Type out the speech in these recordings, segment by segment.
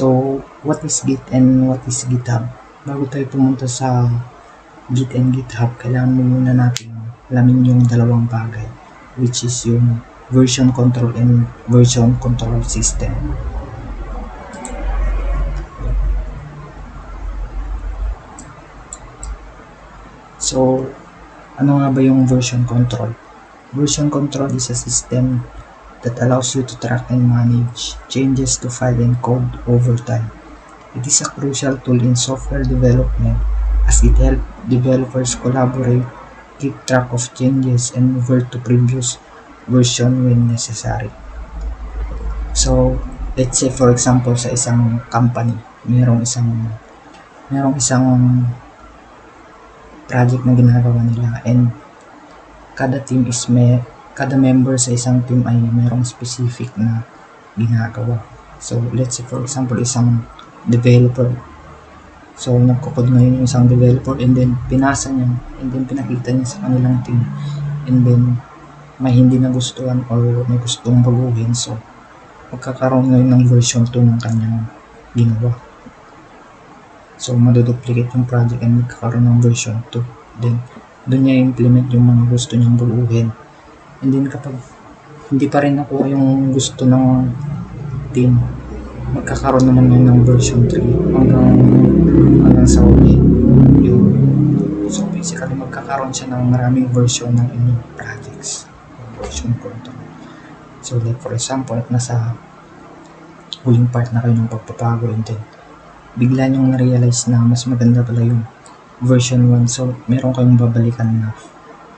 So, what is Git and what is GitHub? Bago tayo pumunta sa Git and GitHub, kailangan muna natin alamin yung dalawang bagay, which is yung version control and version control system. So, ano nga ba yung version control? Version control is a system that allows you to track and manage changes to file and code over time. It is a crucial tool in software development as it helps developers collaborate, keep track of changes, and revert to previous version when necessary. So, let's say for example sa isang company, merong isang project na ginagawa nila, and kada member sa isang team ay mayroong specific na ginagawa. So, let's say for example, isang developer. So, nagkukod ngayon yung isang developer, and then pinasa niya, and then pinakita niya sa kanilang team, and then may hindi nagustuhan or may gustong baguhin. So, magkakaroon ngayon ng version 2 ng kanyang ginawa. So, maduduplicate yung project and magkakaroon ng version 2. Then, doon niya implement yung mga gusto niyang baguhin. And then, kapag hindi pa rin nakuha yung gusto ng team, magkakaroon naman yun ng version 3 hanggang sa uli. So, basically, magkakaroon siya ng maraming version ng inyong projects. Version control. So, like for example, nasa huling part na kayo ng pagpapago, and then bigla nyong na-realize na mas maganda pala yung version 1. So, meron kayong babalikan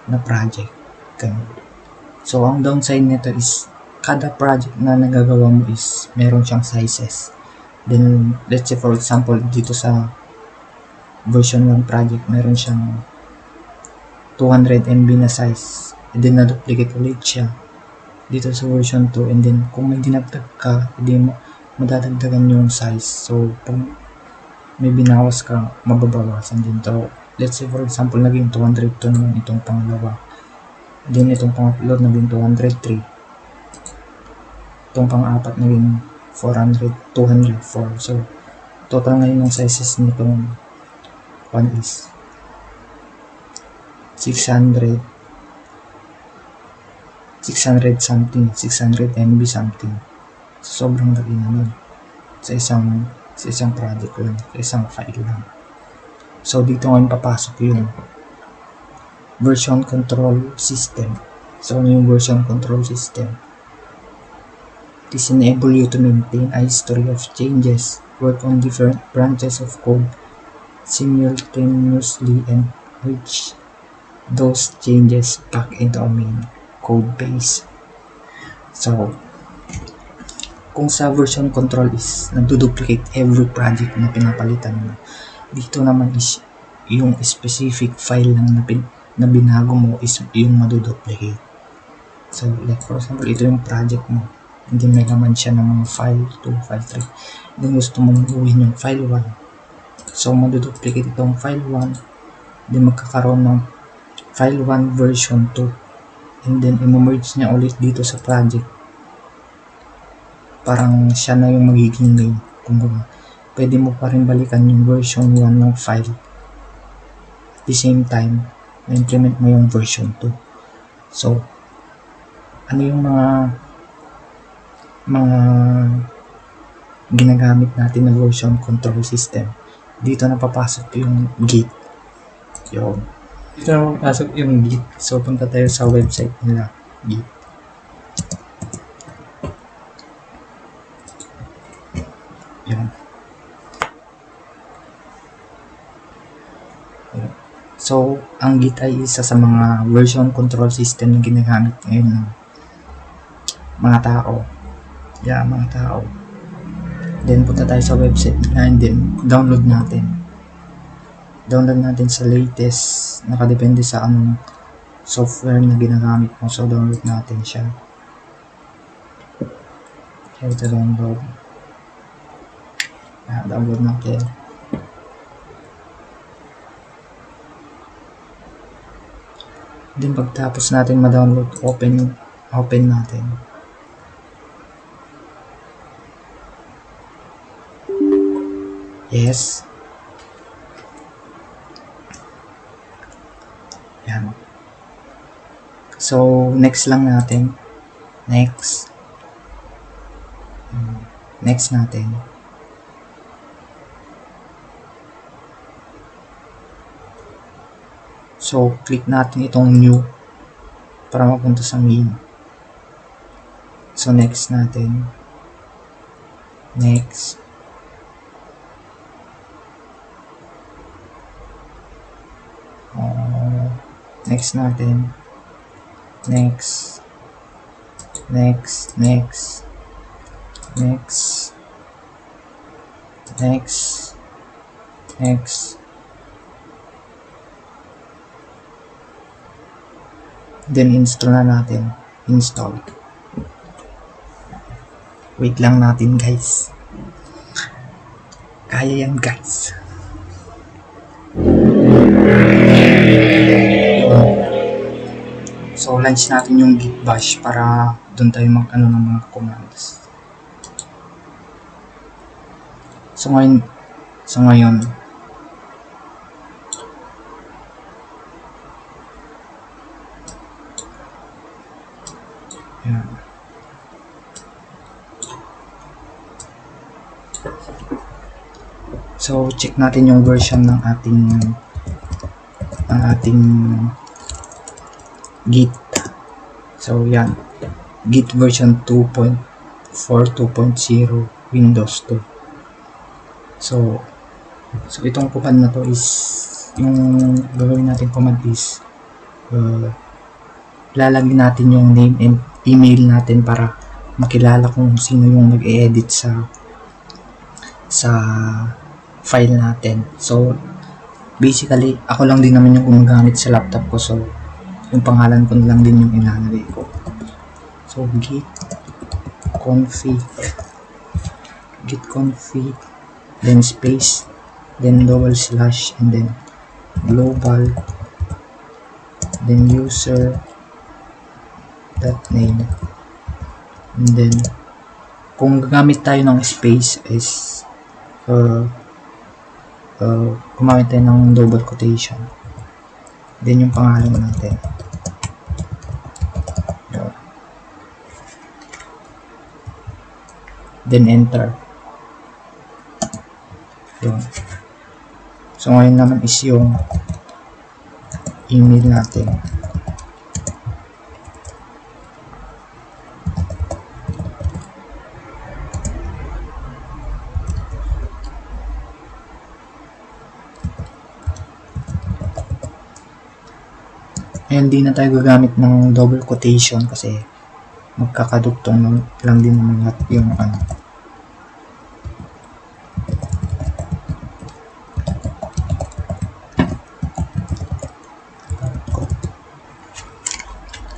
na project. Ganun. So, ang downside nito is kada project na nagagawa mo is meron siyang sizes. Then, let's say for example, dito sa version 1 project, meron siyang 200 MB na size. And then, na-duplicate ulit siya dito sa version 2. And then, kung may dinagdag ka, hindi mo madadagdagan yung size. So, pag may binawas ka, mababawasan din to. Let's say for example, naging 202 naman itong pangalawa. Then itong pangatlo naging 203. Itong pang-apat naging 204. So, total ngayon ng sizes nitong one is 600 something, 600 MB something. Sobrang laki naman sa isang project lang, sa isang file lang. So, dito ngayon papasok yung version control system. So, ano yung version control system? This enable you to maintain a history of changes, work on different branches of code simultaneously, and reach those changes back into a main code base. So, kung sa version control is nagduduplicate every project na pinapalitan mo, dito naman is yung specific file lang na binago mo is yung maduduplicate. So, like for example, ito yung project mo, hindi may naman siya ng file 2, file 3, then gusto mong buuin yung file 1. So, maduduplicate itong file 1, then magkakaroon ng file 1 version 2, and then i-merge niya ulit dito sa project. Parang siya na yung magiging main. Kung pwede mo pa rin balikan yung version 1 ng file. At the same time, na-implement mo yung version 2. So, ano yung mga ginagamit natin na version control system? Dito na papasok yung Git. Dito na papasok yung Git. So, punta tayo sa website nila, Git. So, ang Git ay isa sa mga version control system na ginagamit ngayon ng mga tao. Mga tao. Then, punta tayo sa website nila, and then, download natin. Download natin sa latest, nakadepende sa anong software na ginagamit mo. So, download natin siya. Okay, ito download. Download natin. Then pagtapos natin ma-download, open natin. Yes. Yan. So, next lang natin. Next. Next natin. So, click natin itong new para mapunta sa main. So, next natin. Next. Next natin. Next. Next. Next. Next. Next. Next. Then install na natin. Install. Wait lang natin guys. Kaya yan guys. So launch natin yung git bash para doon tayo mag-ano ng mga commands. So ngayon yan. So check natin yung version ng ating git. So yan, git version 2.4 2.0 Windows 2. So itong command na to is yung gagawin natin command is lalagyan natin yung name and email natin para makilala kung sino yung nag-edit sa file natin. So basically ako lang din naman yung gumagamit sa laptop ko, so yung pangalan ko lang din yung ilalagay ko. So git config then space then // and then global then user that name, and then kung gagamit tayo ng space is gumamit tayo ng double quotation, then yung pangalan natin. Then enter. Yun. So ngayon naman is yung email natin. Ngayon di na tayo gagamit ng double quotation kasi magkakadugtong lang din naman yung ano.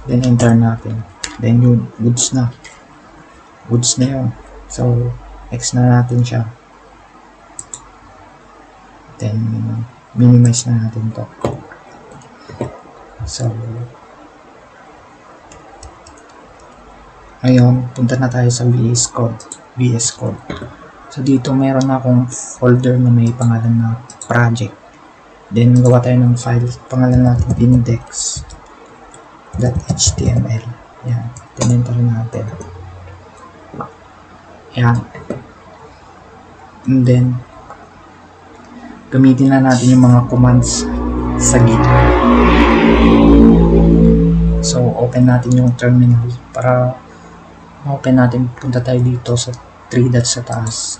Then enter natin. Then yun, goods na yun. So X na natin siya. Then minimize na natin to. So ngayon, punta na tayo sa VS Code. So dito meron akong folder na may pangalan na project. Then gawa tayo ng file, pangalan natin index.html. Yan, tinenter natin. Yan. And then gamitin na natin yung mga commands sa Git. So open natin yung terminal para open natin, punta tayo dito sa 3 dots sa taas,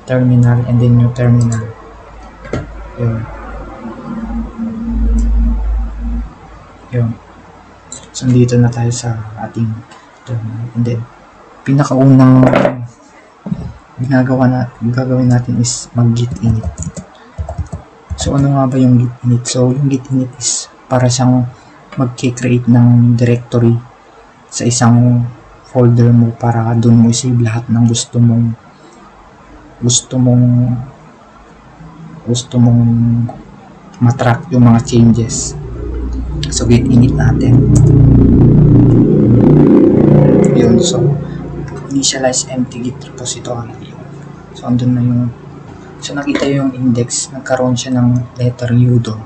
terminal, and then yung terminal. Yun. So dito na tayo sa ating terminal, and then pinakaunang gagawin natin is mag git init. So ano nga ba yung git init? So yung git init is para siyang mag-create ng directory sa isang folder mo para doon mo i-save lahat ng gusto mong matrack yung mga changes. So git init natin. So initialize empty git repository. So andun na yung So nakita yung index, nagkaroon siya ng letter U doon.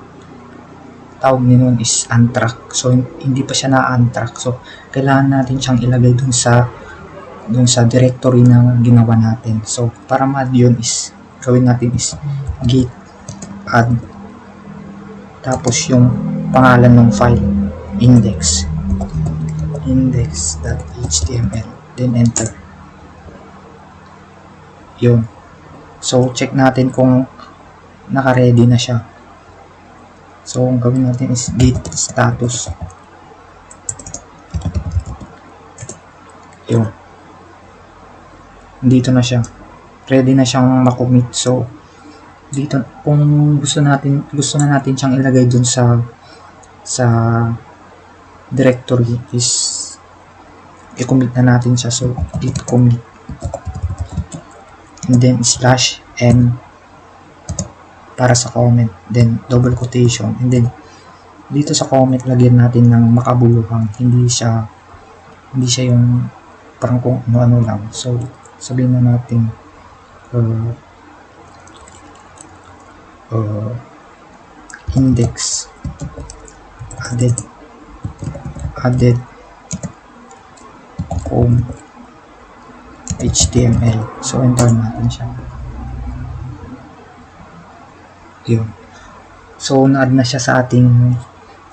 Tawag niya nun is untrack. So hindi pa siya na-untrack. So kailangan natin siyang ilagay dun sa directory na ginawa natin. So para ma-add yun is gawin natin is git add tapos yung pangalan ng file index.html then enter. Yun. So check natin kung naka-ready na siya. So ang gawin natin is git status. Yun. Dito na siya. Ready na siyang makommit. So dito kung gusto na natin siyang ilagay dun sa directory is i-commit na natin siya. So git commit and then /n para sa comment, then double quotation, and then dito sa comment lagyan natin ng makabuluhang, hindi siya yung parang kung ano lang. So sabihin na natin index added home HTML. So enter natin siya. Yun. So na-add na siya sa ating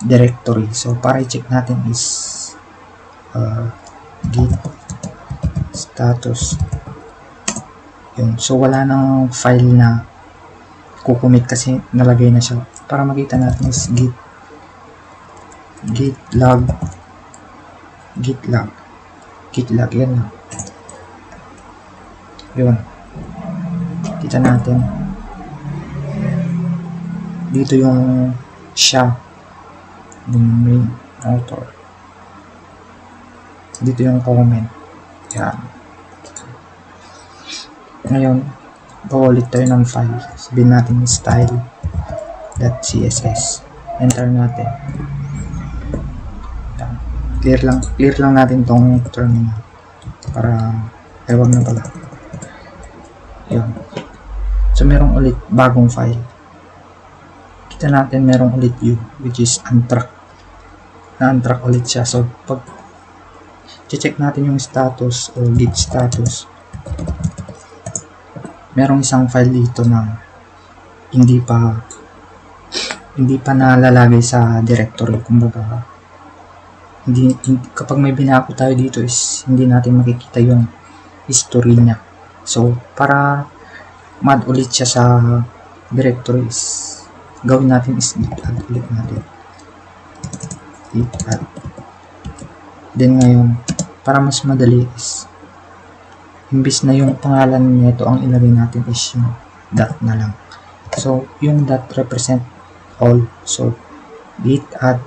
directory. So para i-check natin is git status. Yun. So wala nang file na kukumit kasi nalagay na siya. Para makita natin is git log yan lang. Yun. Kita natin dito yung siya, yung main author, dito yung comment. Yan. Ngayon paulit tayo ng file. Sabihin natin style.css. Enter natin. Yan. Clear lang natin tong terminal para wag na pala. Yan. So merong ulit bagong file. Kita natin merong ulit U which is untrack. Na-untrack ulit siya. So pag check natin yung status o git status, merong isang file dito na hindi pa nalalagay sa directory. Kumbaga kapag may binako tayo dito is hindi natin makikita yung history niya. So para ma-add ulit siya sa directory is gawin natin is git add ulit natin. Git add. Then ngayon, para mas madali is imbis na yung pangalan nito ang ilagay natin is yung dot na lang. So yung dot represent all. So git add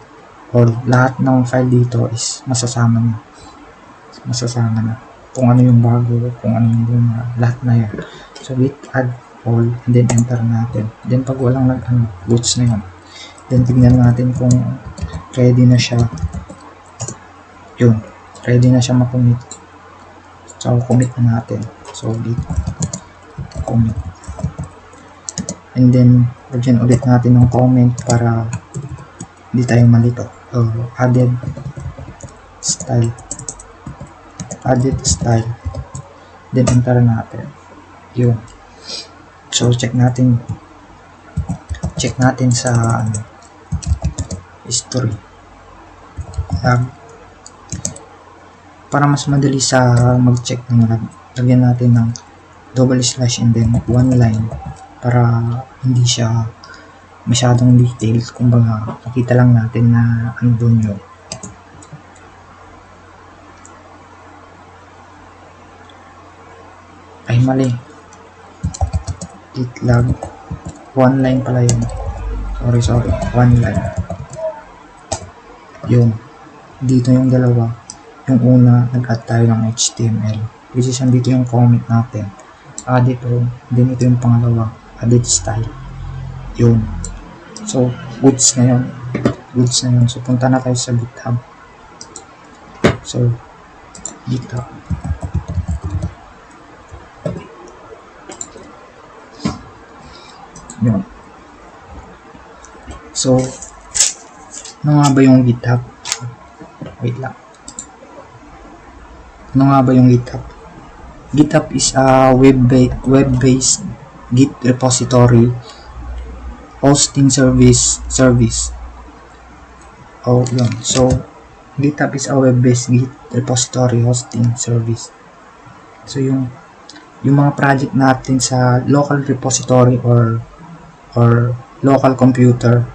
all. Lahat ng file dito is masasama na. Kung ano yung bago, kung ano yung luma, lahat na yan. So git add all and then enter natin. Then pag walang boots na yun, then tignan natin kung ready na siya. Yun, ready na siya makommit. So commit na natin. So git commit and then lagyan ulit natin ng comment para hindi tayo malito. Added style then enter natin. Yun. So check natin sa history log. Para mas madali sa mag-check ng log, lagyan natin ng double slash and then one line para hindi siya masyadong details. Kumbaga nakita lang natin na andun yun. Ay mali, git log one line pala yun. Sorry, one line. Yun, dito yung dalawa. Yung una, nag-add tayo ng HTML which is andito yung comment natin, add ito, then ito yung pangalawa, added style. Yun. So goods na yun. So punta na tayo sa GitHub. So GitHub. So, ano nga ba yung GitHub? Wait lang. Ano nga ba yung GitHub? GitHub is a web-based Git repository hosting service. Oh, yun. So, GitHub is a web-based Git repository hosting service. So, yung mga project natin sa local repository or local computer,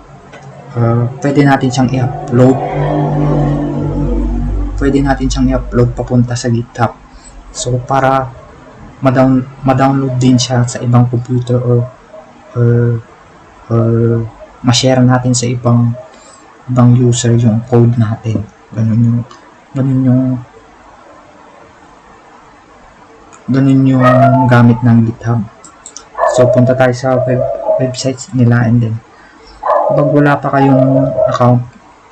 pwede natin siyang i-upload. Papunta sa GitHub. So, para ma-download din siya sa ibang computer or ma-share natin sa ibang user yung code natin. Ganun yung gamit ng GitHub. So, punta tayo sa websites nila, and then pag wala pa kayong account,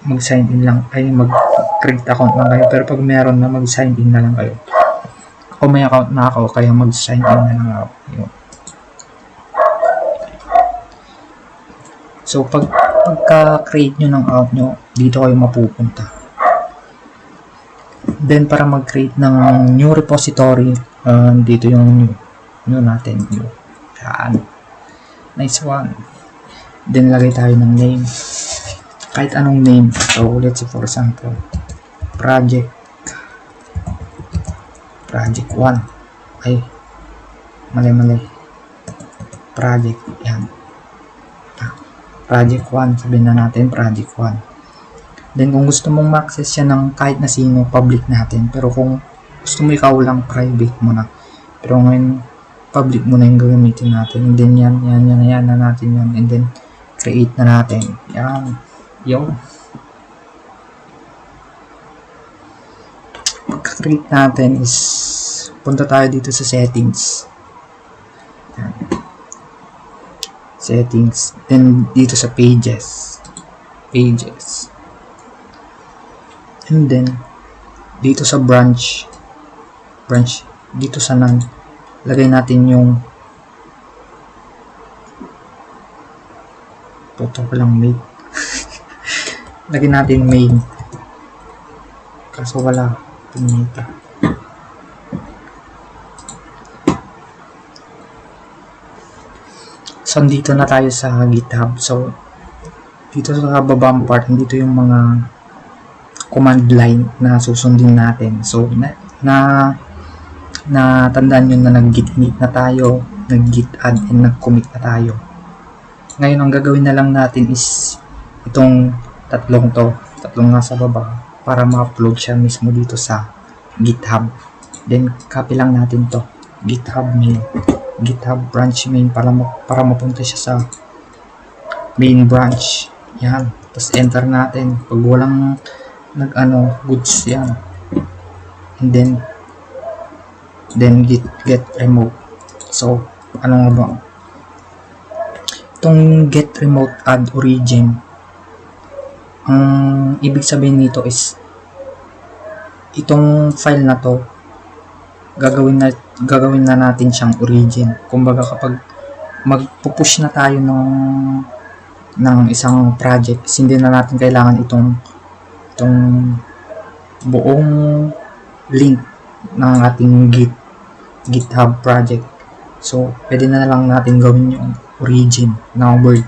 mag-sign in lang, mag-create account lang kayo. Pero pag meron na, mag-sign in na lang kayo. Ako may account na ako, kaya mag-sign in na lang ako. Yun. So, pagka-create nyo ng account nyo, dito kayo mapupunta. Then, para mag-create ng new repository, dito yung new natin. Yan. Nice one. Then, lagay tayo ng name. Kahit anong name. So, let's say for example, project 1. Ay, mali. Project, yan. Project 1, sabihin na natin project 1. Then, kung gusto mong ma-access siya ng kahit na sino, public natin. Pero kung gusto mo ikaw lang, private mo na. Pero ngayon, public mo na yung gagamitin natin. And then, yan na natin yan. And then, create na natin. Yan. Yung pagka-create natin is punta tayo dito sa settings. Yan. Settings. Then, dito sa pages. And then, dito sa branch, dito sa none, lagay natin yung puto ko lang main. Lagay natin main. Kaso wala. Pinita. So, dito na tayo sa GitHub. So, dito sa babang part, dito yung mga command line na susundin natin. So, na tandaan nyo na nag-git init na tayo, nag-git add, and nag-commit na tayo. Ngayon, ang gagawin na lang natin is itong tatlong nasa baba, para ma-upload siya mismo dito sa GitHub. Then, copy lang natin to, GitHub branch main, para mapunta siya sa main branch. Yan. Tapos, enter natin. Pag walang goods yan. And then get remote. So, ano nga ba? Itong get remote add origin, ang ibig sabihin nito is itong file na to gagawin na natin siyang origin. Kumbaga, kapag magpupush na tayo ng isang project, hindi na natin kailangan itong buong link ng ating GitHub project. So, pwede na lang natin gawin yung origin na word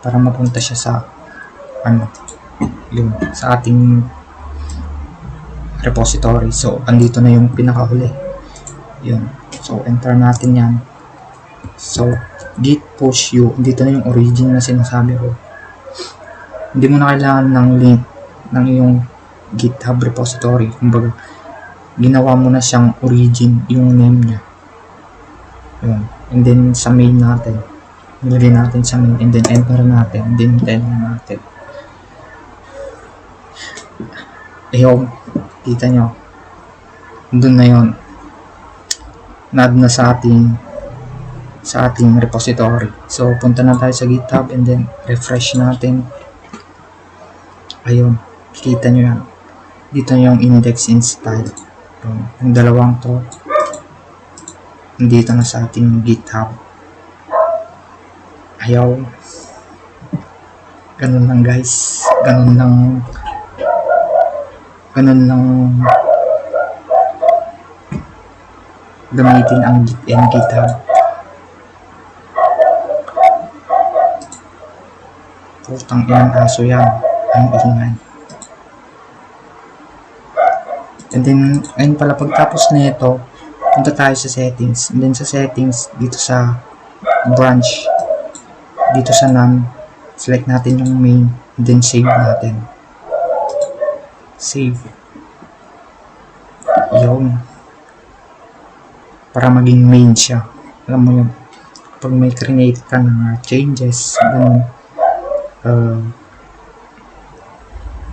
para mapunta siya sa sa ating repository. So, andito na yung pinakahuli. Yun. So, enter natin yan. So, git push u. Dito na yung origin na sinasabi ko. Hindi mo na kailangan ng link ng iyong GitHub repository. Kumbaga, ginawa mo na siyang origin, yung name niya. Yun. And then, sa main natin, nilagay natin sa main, and then enter natin, and then natin. Ayun, kita nyo, doon na yun, na sa ating repository. So, punta na tayo sa GitHub, and then refresh natin. Ayun, kita nyo yan. Dito yung index in style. Yung dalawang to, dito na sa ating GitHub. Ayaw. Ganun lang guys. Ganun lang gamitin ang Git and GitHub. Putang inang aso yan. Ang ingay. And then, ayun pala, pagtapos na ito, punta tayo sa settings. And then sa settings, dito sa branch, dito sa none, select natin yung main, and then save natin. Save. Yun. Para maging main siya. Alam mo yun, pag may create ka ng changes, ganun,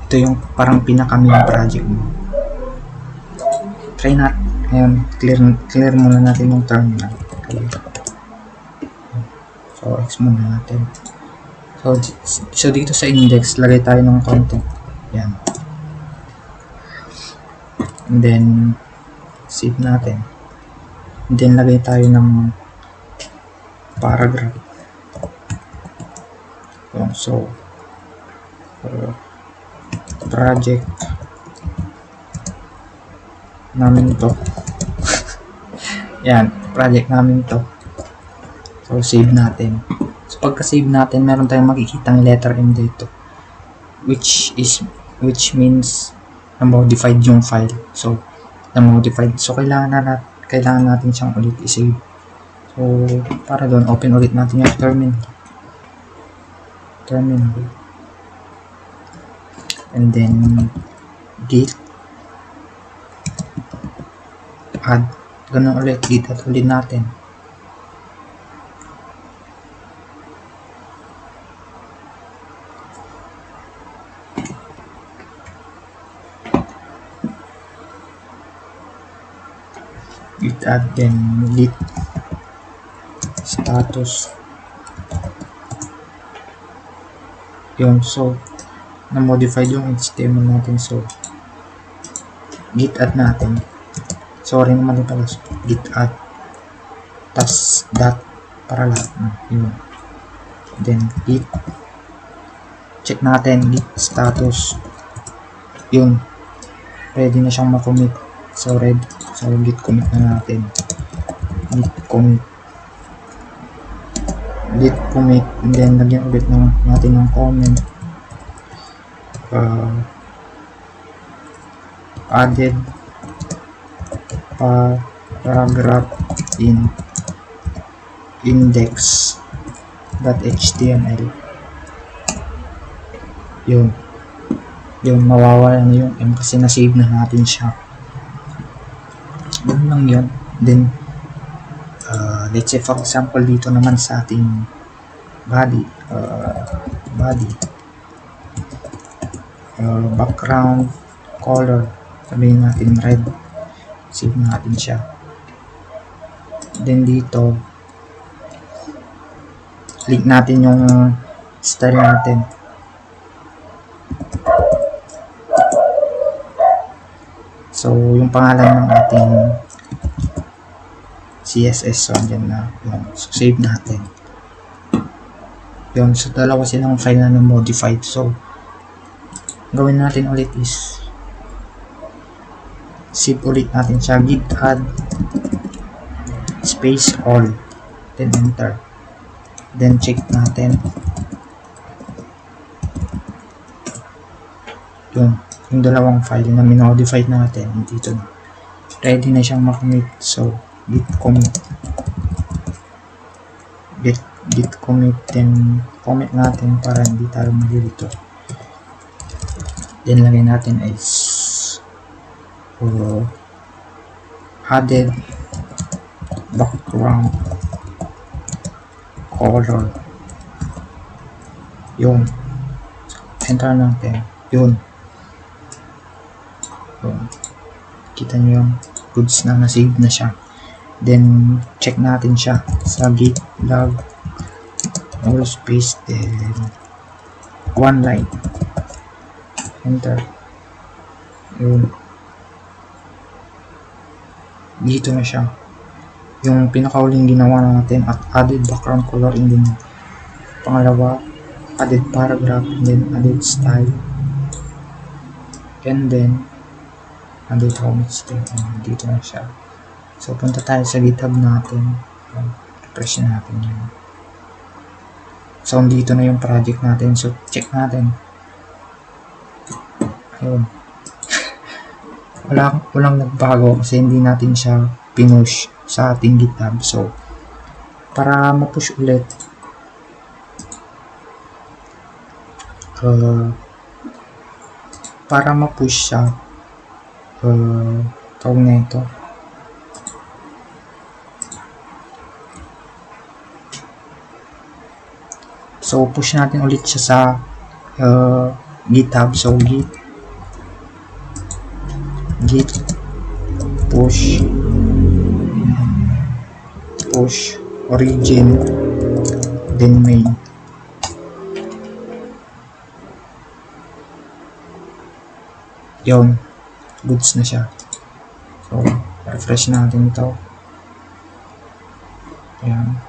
ito yung parang pinaka-main project mo. Try natin. Ngayon, clear muna natin yung terminal. Okay. So, X muna natin. So dito sa index, lagay tayo ng content. Yan. And then, save natin. And then, lagay tayo ng paragraph. So, project namin to. Yan, project namin to. So, save natin. So, pagka-save natin, meron tayong makikitang letter M dito. Which means na-modified yung file. So, na-modified. So, kailangan natin siyang ulit i-save. So, para doon, open ulit natin yung terminal. And then, git add. Ganun ulit, git add ulit natin. Git add, then git status. Yun, so na-modified yung HTML natin. So, git add natin. Sorry naman pala. Git add. Tas dot para lahat. Yun. Then, git. Check natin. Git status. Yun. Ready na siyang ma-commit. So, ready. So, git commit na natin. Git commit. And then, lagyan ulit natin ng comment. Added paragraph in index.html. Yun, mawawala na yung M kasi na-save na natin siya. Ganun lang yun. Then, let's say for example dito naman sa ating body, background color, sabihin natin red. Save natin siya. Then dito, click natin yung style natin. So, yung pangalan ng ating CSS, so andyan na. Yun. So, save natin. Yun. So, dalawa silang file na modified. So, gawin natin ulit is save ulit natin siya. Git add space all. Then, enter. Then, check natin. Yun. Yung dalawang file na minodified natin. Dito na. Ready na siyang makamit. So, git commit. Git commit. Then, commit natin para hindi tayo malilito. Then, lagay natin is added background color. Yun. Enter natin. Yun. Kita nyo yung goods na na-save na siya. Then, check natin siya sa git log all space, then one line. Enter. Yun. Dito na siya. Yung pinakauling ginawa natin at added background color, and then pangalawa edit paragraph, and then edit style, and then edit homestay. Dito na siya. So punta tayo sa GitHub natin, refresh natin yan. So dito na yung project natin, so check natin. Ayun. walang nagbago kasi hindi natin siya pinush sa ating GitHub. So para ma-push ulit, siya, tawag na ito, so push natin ulit siya sa GitHub. So git push origin, then main. Yun, goods na siya. So refresh natin ito. Ayan.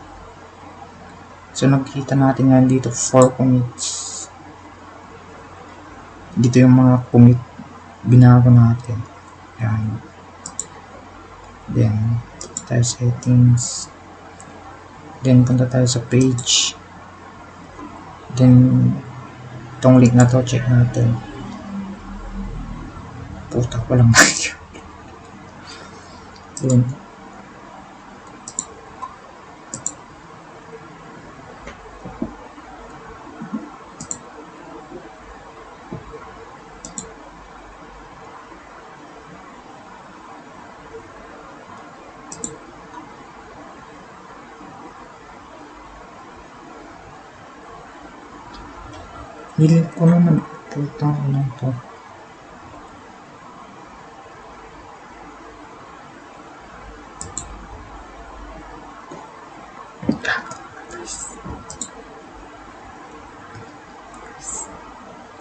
So nakikita natin nga dito 4 commits. Dito yung mga commit binago natin. Ayan. Then tayo sa settings. Then punta tayo sa page. Then itong link na to, check natin. Puta, walang medyo. Then nilink ko naman. Putang ina to.